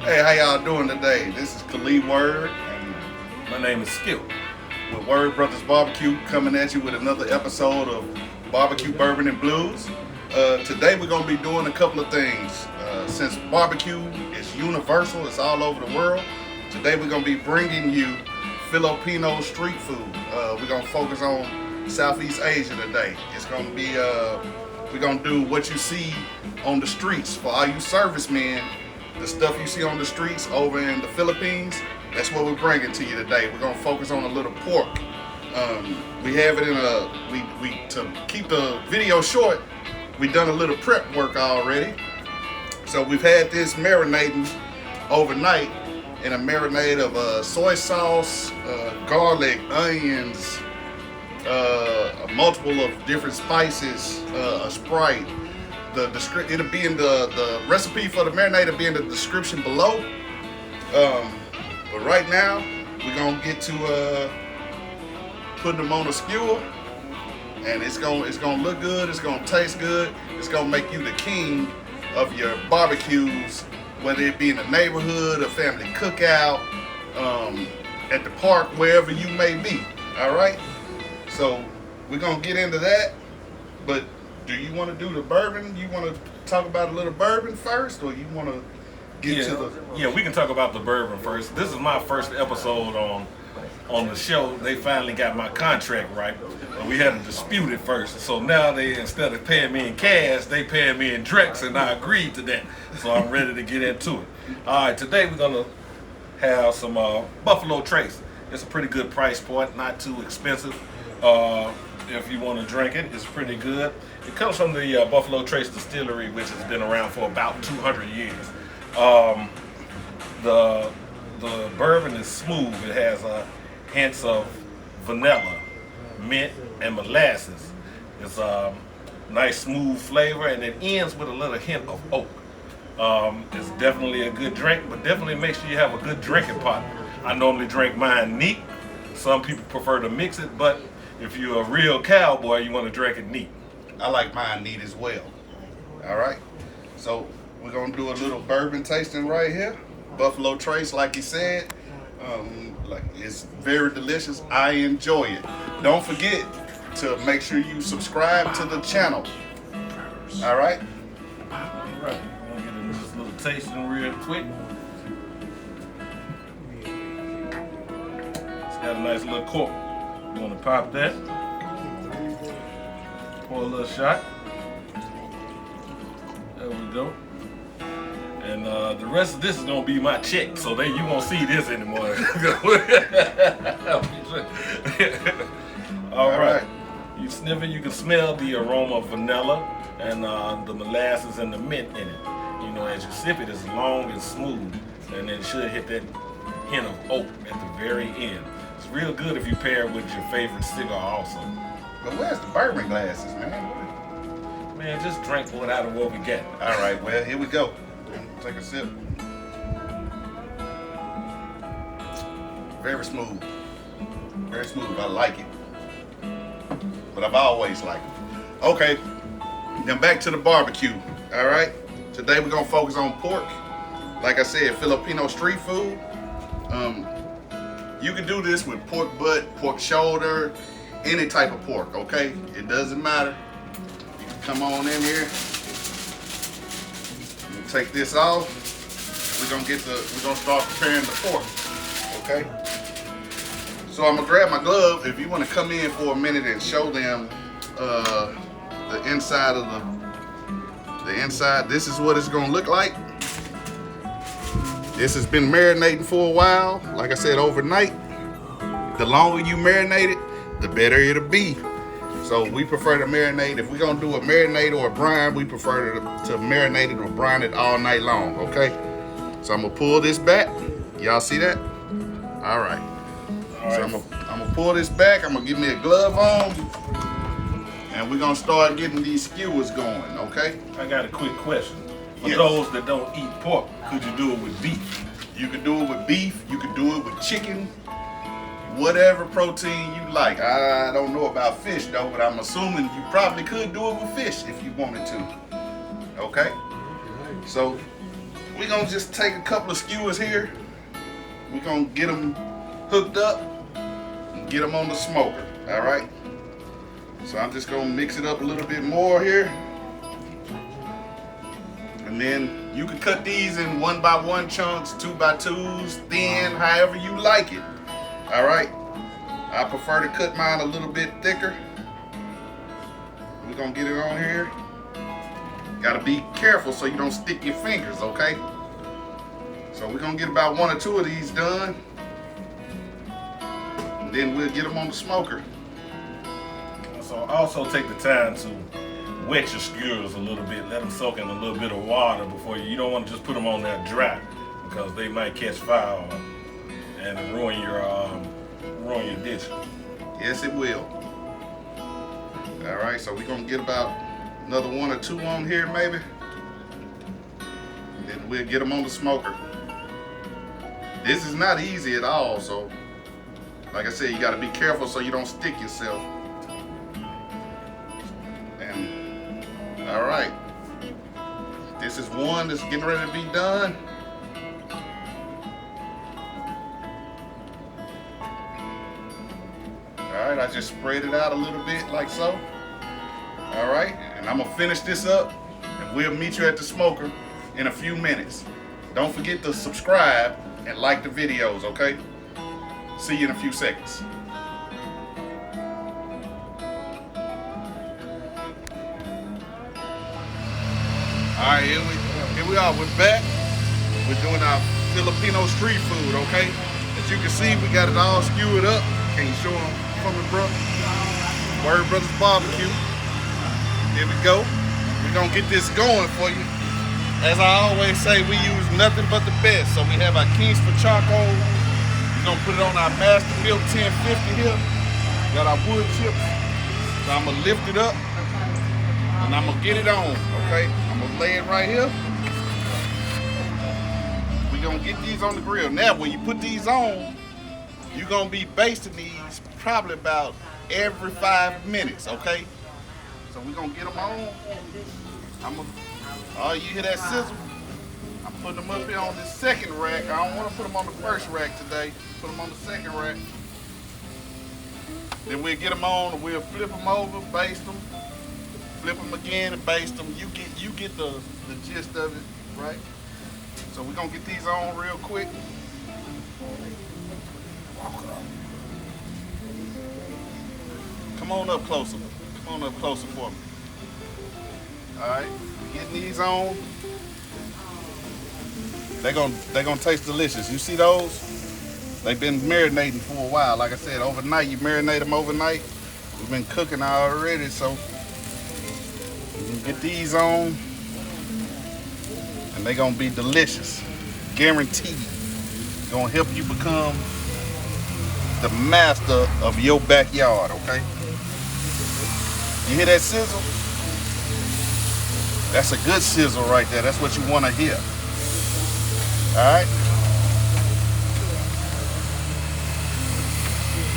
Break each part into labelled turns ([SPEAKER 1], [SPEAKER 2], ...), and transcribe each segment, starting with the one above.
[SPEAKER 1] Hey, how y'all doing today? This is Kelii Word, and
[SPEAKER 2] My name is Skip.
[SPEAKER 1] with Word Brothers Barbecue coming at you with another episode of BbqBourbon&Blues. Today we're going to be doing a couple of things. Since barbecue is universal, it's all over the world, today we're going to be bringing you Filipino street food. We're going to focus on Southeast Asia today. It's going to be, we're going to do what you see on the streets for all you servicemen. The stuff you see on the streets over in the Philippines, that's what we're bringing to you today. We're gonna focus on a little pork. We have it in a, to keep the video short, we done a little prep work already. So we've had this marinating overnight in a marinade of soy sauce, garlic, onions, a multiple of different spices, a Sprite. It'll be in the recipe for the marinade will be in the description below. But right now we're gonna get to putting them on a skewer, and it's gonna look good. It's gonna taste good. It's gonna make you the king of your barbecues, whether it be in the neighborhood, a family cookout, at the park, wherever you may be. All right. So we're gonna get into that, but. Do you want to do the bourbon? You want to talk about a little bourbon first, or you want to get to the?
[SPEAKER 2] Yeah, we can talk about the bourbon first. This is my first episode on the show. They finally got my contract right. We had a dispute at first, so now they, instead of paying me in cash, they paying me in drinks, and I agreed to that. So I'm ready to get into it. All right, today we're gonna have some Buffalo Trace. It's a pretty good price point, not too expensive. If you want to drink it, it's pretty good. It comes from the Buffalo Trace Distillery, which has been around for about 200 years. The bourbon is smooth. It has hints of vanilla, mint, and molasses. It's a nice smooth flavor, and it ends with a little hint of oak. It's definitely a good drink, but definitely make sure you have a good drinking partner. I normally drink mine neat. Some people prefer to mix it, but if you're a real cowboy, you want to drink it neat.
[SPEAKER 1] I like mine neat as well. All right. So we're gonna do a little bourbon tasting right here. Buffalo Trace, like he said, like it's very delicious. I enjoy it. Don't forget to make sure you subscribe to the channel. All right.
[SPEAKER 2] All right. I'm gonna get into this little tasting real quick. It's got a nice little cork. You want to pop that, pour a little shot. There we go. And the rest of this is gonna be my check, so you won't see this anymore. All right. You sniff it. You can smell the aroma of vanilla and the molasses and the mint in it. You know, as you sip it, it's long and smooth, and it should hit that hint of oak at the very end. It's real good if you pair it with your favorite cigar also.
[SPEAKER 1] But where's the bourbon glasses, man?
[SPEAKER 2] Man, just drink what out of what we get.
[SPEAKER 1] All right, well, here we go. Take a sip. Very smooth. Very smooth. I like it. But I've always liked it. Okay, now back to the barbecue. All right, today we're gonna focus on pork. Like I said, Filipino street food. You can do this with pork butt, pork shoulder, any type of pork, okay? It doesn't matter. You can come on in here. We'll take this off. We're gonna start preparing the pork, okay? So I'm gonna grab my glove. If you wanna come in for a minute and show them the inside of the inside, this is what it's gonna look like. This has been marinating for a while, like I said, overnight. The longer you marinate it, the better it'll be. So we prefer to marinate. If we're gonna do a marinade or a brine, we prefer to marinate it or brine it all night long, okay? So I'm gonna pull this back. Y'all see that? All right. So I'm gonna pull this back. I'm gonna give me a glove on, and we're gonna start getting these skewers going, okay?
[SPEAKER 2] I got a quick question. For
[SPEAKER 1] Yes.
[SPEAKER 2] those that don't eat pork, could you do it with beef?
[SPEAKER 1] You can do it with beef. You can do it with chicken. Whatever protein you like. I don't know about fish though, but I'm assuming you probably could do it with fish if you wanted to. Okay? So we're gonna just take a couple of skewers here. We're gonna get them hooked up and get them on the smoker, all right? So I'm just gonna mix it up a little bit more here. And then you can cut these in 1x1 chunks, 2x2s, thin, however you like it, all right? I prefer to cut mine a little bit thicker. We're gonna get it on here. Gotta be careful so you don't stick your fingers, okay? So we're gonna get about 1 or 2 of these done. And then we'll get them on the smoker.
[SPEAKER 2] So also take the time to wet your skewers a little bit. Let them soak in a little bit of water before you don't want to just put them on there dry, because they might catch fire and ruin your dish.
[SPEAKER 1] Yes, it will. All right, so we're gonna get about another 1 or 2 on here maybe. And then we'll get them on the smoker. This is not easy at all, so like I said, you gotta be careful so you don't stick yourself. And all right, this is one that's getting ready to be done. All right, I just spread it out a little bit like so. All right, and I'm gonna finish this up and we'll meet you at the smoker in a few minutes. Don't forget to subscribe and like the videos, okay? See you in a few seconds. All right, here we are. We're back. We're doing our Filipino street food, okay? As you can see, we got it all skewered up. Can you show them from the bro? Word Brothers Barbecue. Here we go. We're gonna get this going for you. As I always say, we use nothing but the best. So we have our Kingsford charcoal. We're gonna put it on our Masterbuilt 1050 here. Got our wood chips. So I'm gonna lift it up and I'm gonna get it on, okay? I'm gonna lay it right here. We're gonna get these on the grill. Now, when you put these on, you're gonna be basting these probably about every 5 minutes, okay? So we're gonna get them on. Oh, you hear that sizzle? I'm putting them up here on this second rack. I don't want to put them on the first rack today. Put them on the second rack. Then we'll get them on and we'll flip them over, baste them, flip them again and baste them. You get the gist of it, right? So we're gonna get these on real quick. Come on up closer. Come on up closer for me. All right, getting these on. They're gonna taste delicious. You see those? They've been marinating for a while. Like I said, overnight. You marinate them overnight. We've been cooking already, so you can get these on, and they're gonna be delicious, guaranteed. Gonna help you become the master of your backyard. Okay? You hear that sizzle? That's a good sizzle right there. That's what you want to hear. All right.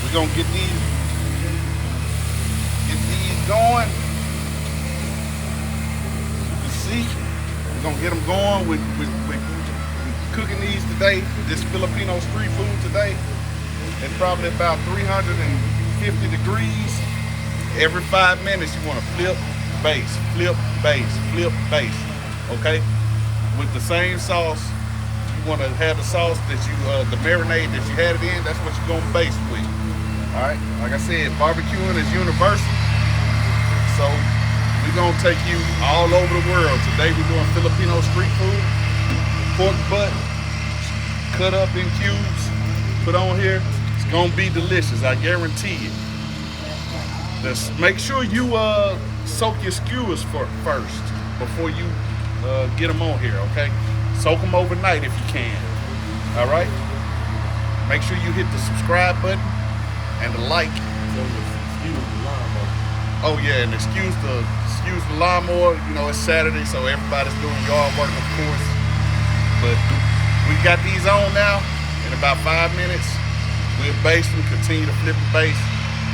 [SPEAKER 1] We're gonna get these going. You see, we're gonna get them going. We're cooking these today. This Filipino street food today. It's probably about 350 degrees. Every 5 minutes, you want to flip, base, flip, base, flip, base. Okay? With the same sauce, you want to have the sauce that you, the marinade that you had it in, that's what you're going to base with. All right? Like I said, barbecuing is universal. So we're going to take you all over the world. Today we're doing Filipino street food. Pork butt, cut up in cubes, put on here. It's going to be delicious, I guarantee it. Just make sure you soak your skewers first before you get them on here, okay? Soak them overnight if you can, all right? Make sure you hit the subscribe button and the like. Oh yeah, and excuse the lawnmower. You know, it's Saturday, so everybody's doing yard work, of course. But we got these on now. In about 5 minutes, we'll baste them, continue to flip and baste,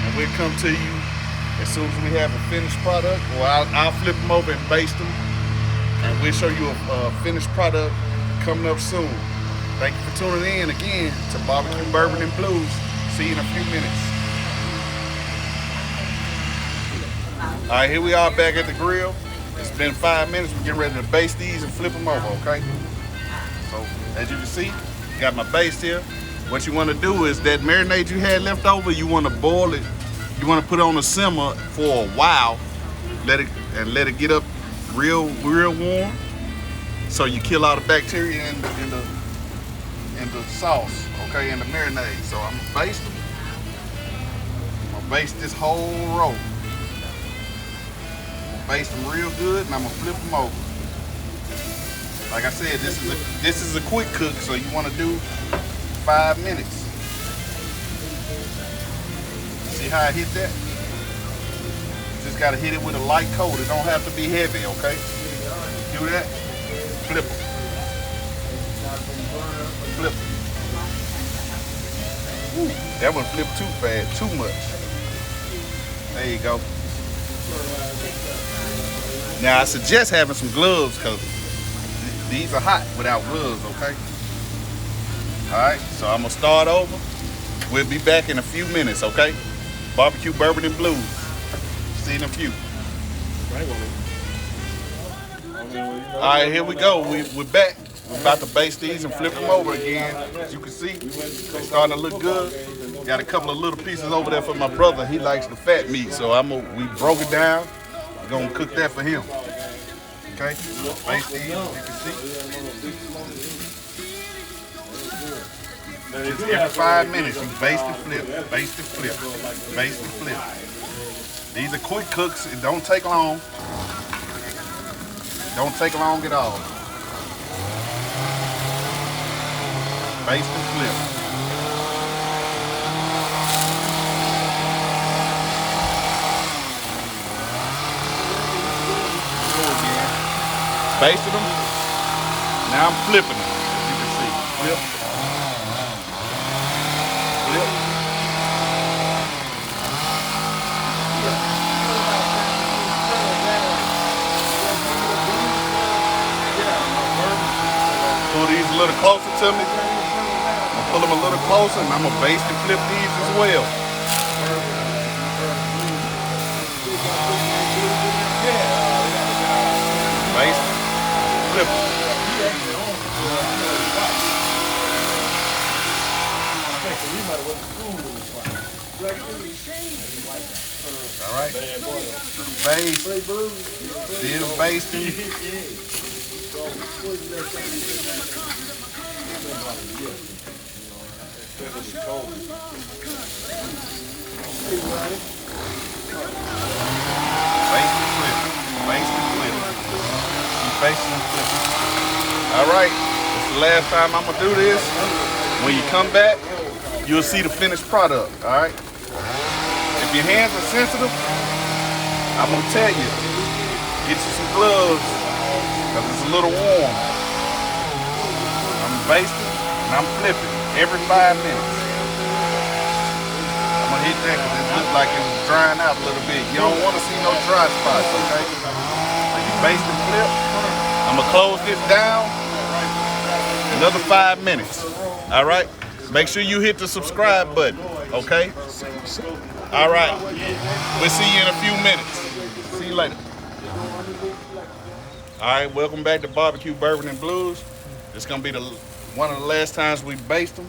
[SPEAKER 1] and we'll come to you as soon as we have a finished product. Well, I'll flip them over and baste them, and we'll show you a finished product coming up soon. Thank you for tuning in again to Barbecue Bourbon and Blues. See you in a few minutes. All right, here we are back at the grill. It's been 5 minutes. We're getting ready to baste these and flip them over, okay? So, as you can see, got my baste here. What you want to do is that marinade you had left over, you want to boil it. You want to put it on a simmer for a while. Let it get up real warm. So you kill all the bacteria in the sauce, okay, in the marinade. So I'm gonna baste them. I'm gonna baste this whole roll. I'm gonna baste them real good, and I'm gonna flip them over. Like I said, this is a quick cook, so you want to do 5 minutes. See how I hit that? Just gotta hit it with a light coat. It don't have to be heavy, okay? Do that. Flip them. Flip them. Ooh, that one flipped too fast, too much. There you go. Now I suggest having some gloves because these are hot without gloves, okay? Alright, so I'm gonna start over. We'll be back in a few minutes, okay? Barbecue Bourbon and Blues. See you in a few. Alright, here we go. We're back. We're about to baste these and flip them over again. As you can see, they're starting to look good. Got a couple of little pieces over there for my brother. He likes the fat meat, so we broke it down. We're gonna cook that for him. Okay? Baste these, you can see. Just every 5 minutes, you baste and flip, baste and flip, baste and flip. These are quick cooks. It don't take long. Don't take long at all. Baste and flip. Go again. Basted them. Now I'm flipping them. As you can see. Flip. Flip. Pull these a little closer to me. I'm gonna pull them a little closer and I'm gonna baste and flip these as well. Baste, flip. All right. Baste. Still basting. All right, it's the last time I'm gonna do this. When you come back, you'll see the finished product. All right. If your hands are sensitive, I'm gonna tell you, get you some gloves because it's a little warm. I'm basting and I'm flipping every 5 minutes. I'm gonna hit that because it looks like it was drying out a little bit. You don't want to see no dry spots, okay? So you baste and flip. I'm gonna close this down. Another 5 minutes. All right. Make sure you hit the subscribe button, okay? All right. We'll see you in a few minutes. See you later. All right. Welcome back to Barbecue Bourbon and Blues. It's gonna be one of the last times we baste them.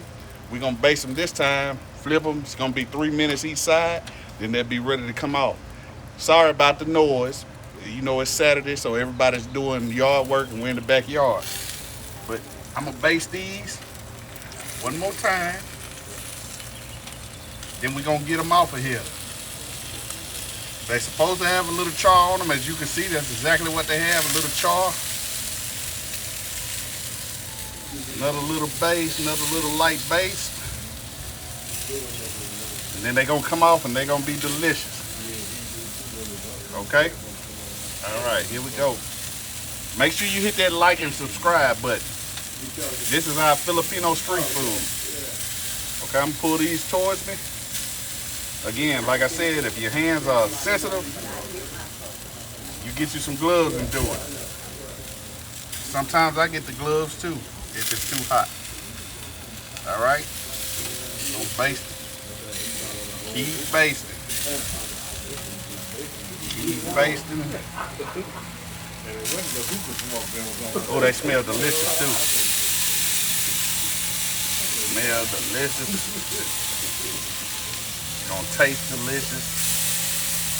[SPEAKER 1] We're gonna baste them this time. Flip them. It's gonna be 3 minutes each side. Then they'll be ready to come out. Sorry about the noise. You know it's Saturday, so everybody's doing yard work and we're in the backyard. But I'm gonna baste these one more time. Then we're gonna get them off of here. They're supposed to have a little char on them. As you can see, that's exactly what they have, a little char. Another little base, another little light base. And then they're gonna come off and they're gonna be delicious. Okay? All right, here we go. Make sure you hit that like and subscribe button. This is our Filipino street food. Okay, I'm gonna pull these towards me. Again, like I said, if your hands are sensitive, you get you some gloves and do it. Sometimes I get the gloves too. if it's too hot. All right, don't baste it. Keep basting. Keep basting. Oh, they smell delicious too. Smell delicious. Gonna taste delicious.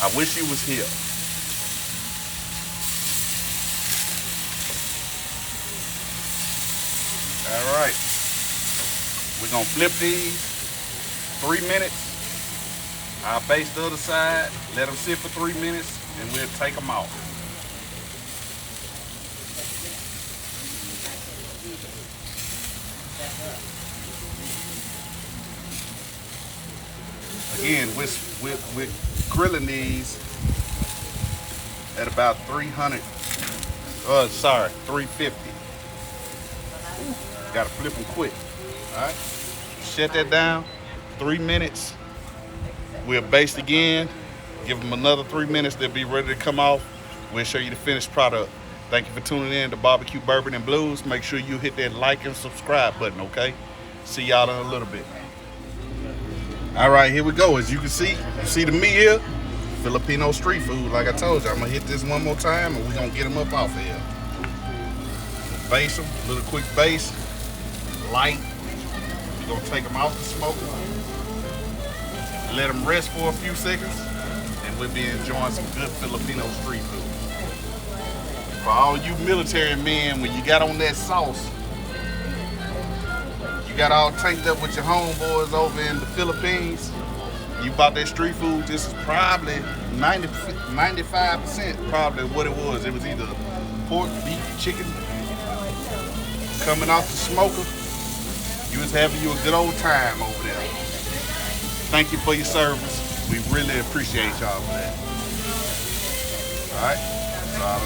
[SPEAKER 1] I wish he was here. All right. We're gonna flip these 3 minutes. I'll baste the other side, let them sit for 3 minutes, and we'll take them off. Again, we're grilling these at about 350. Gotta flip them quick. All right, shut that down. 3 minutes. We'll baste again. Give them another 3 minutes. They'll be ready to come off. We'll show you the finished product. Thank you for tuning in to BbQ Bourbon and Blues. Make sure you hit that like and subscribe button, okay? See y'all in a little bit. All right, here we go. As you can see, the meat here, Filipino Street Food. Like I told you, I'm gonna hit this one more time and we're gonna get them up off of here. Baste them, a little quick baste, light. We're gonna take them off the smoker. Let them rest for a few seconds, and we'll be enjoying some good Filipino street food. For all you military men, when you got on that sauce, you got all tanked up with your homeboys over in the Philippines, you bought that street food, this is probably 95% probably what it was. It was either pork, beef, chicken, coming off the smoker. You was having you a good old time over there. Thank you for your service. We really appreciate y'all for that. All right, so I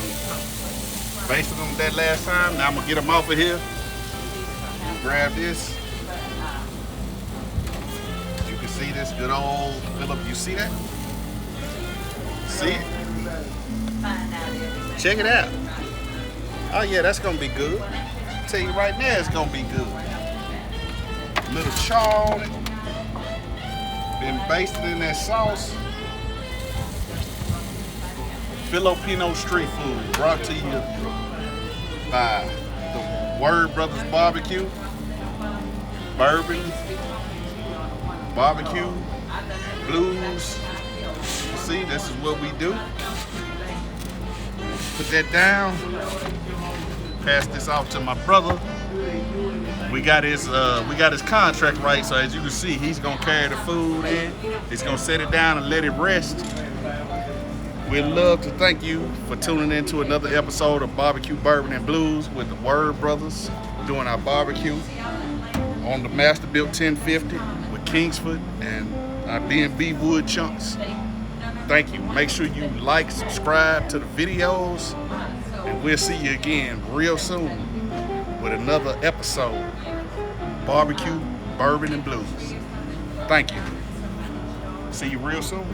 [SPEAKER 1] basted them that last time. Now I'm gonna get them off of here. Grab this. You can see this good old Philip. You see that? See it? Check it out. Oh yeah, that's gonna be good. I'll tell you right now, it's gonna be good. Little char on it. Been basted in that sauce. Filipino Street Food, brought to you by the Word Brothers Barbecue, Bourbon, BbQ, Blues. See, this is what we do. Put that down. Pass this off to my brother. We got his contract right, so as you can see, he's gonna carry the food in. He's gonna set it down and let it rest. We'd love to thank you for tuning in to another episode of BbQ Bourbon and Blues with the Word Brothers, doing our barbecue on the Masterbuilt 1050 with Kingsford and our B&B wood chunks. Thank you. Make sure you like, subscribe to the videos, and we'll see you again real soon with another episode, BbQ Bourbon and Blues. Thank you. See you real soon.